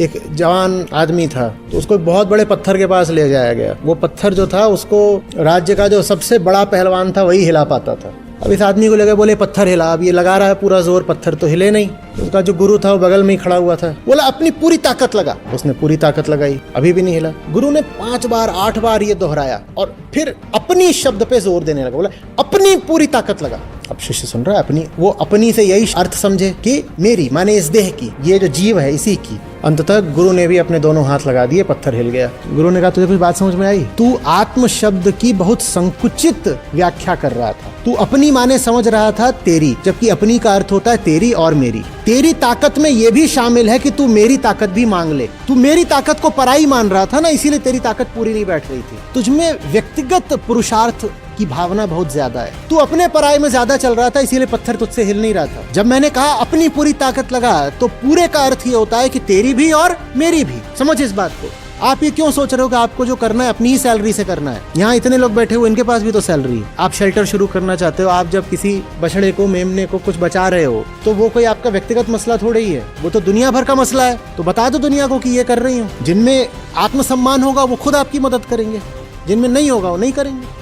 एक जवान आदमी था, तो उसको एक बहुत बड़े पत्थर के पास ले जाया गया। वो पत्थर जो था उसको राज्य का जो सबसे बड़ा पहलवान था वही हिला पाता था। अब इस आदमी को लगे, बोले पत्थर हिला। अब ये लगा रहा है पूरा जोर, पत्थर तो हिले नहीं। उसका जो गुरु था वो बगल में ही खड़ा हुआ था, बोला अपनी पूरी ताकत लगा। उसने पूरी ताकत लगाई, अभी भी नहीं हिला। गुरु ने 5 बार 8 बार ये दोहराया और फिर अपनी शब्द पे जोर देने लगा, बोला अपनी पूरी ताकत लगा। अब शिष्य सुन रहा है, अपनी, वो अपनी से यही अर्थ समझे कि मेरी माने इस देह की, ये जो जीव है इसी की। अंततः गुरु ने भी अपने दोनों हाथ लगा दिए, पत्थर हिल गया। गुरु ने कहा तुझे कुछ बात समझ में आई? तू आत्म शब्द की बहुत संकुचित व्याख्या कर रहा था। तू अपनी माने समझ रहा था तेरी, जबकि अपनी का अर्थ होता है तेरी और मेरी। तेरी ताकत में ये भी शामिल है कि तू मेरी ताकत भी मांग ले। तू मेरी ताकत को पराई मान रहा था ना, इसीलिए तेरी ताकत पूरी नहीं बैठ रही थी। तुझमें व्यक्तिगत पुरुषार्थ की भावना बहुत ज्यादा है। तू अपने पराये में ज्यादा चल रहा था, इसीलिए पत्थर तुझसे हिल नहीं रहा था। जब मैंने कहा अपनी पूरी ताकत लगा, तो पूरे का अर्थ ये होता है कि तेरी भी और मेरी भी। समझ इस बात को। आप ये क्यों सोच रहे हो कि आपको जो करना है अपनी ही सैलरी से करना है? यहाँ इतने लोग बैठे हुए, इनके पास भी तो सैलरी है। आप शेल्टर शुरू करना चाहते हो, आप जब किसी बछड़े को, मेमने को कुछ बचा रहे हो, तो वो कोई आपका व्यक्तिगत मसला थोड़ा ही है, वो तो दुनिया भर का मसला है। तो बता दो दुनिया को कि ये कर रही हूँ। जिनमें आत्मसम्मान होगा वो खुद आपकी मदद करेंगे, जिनमें नहीं होगा वो नहीं करेंगे।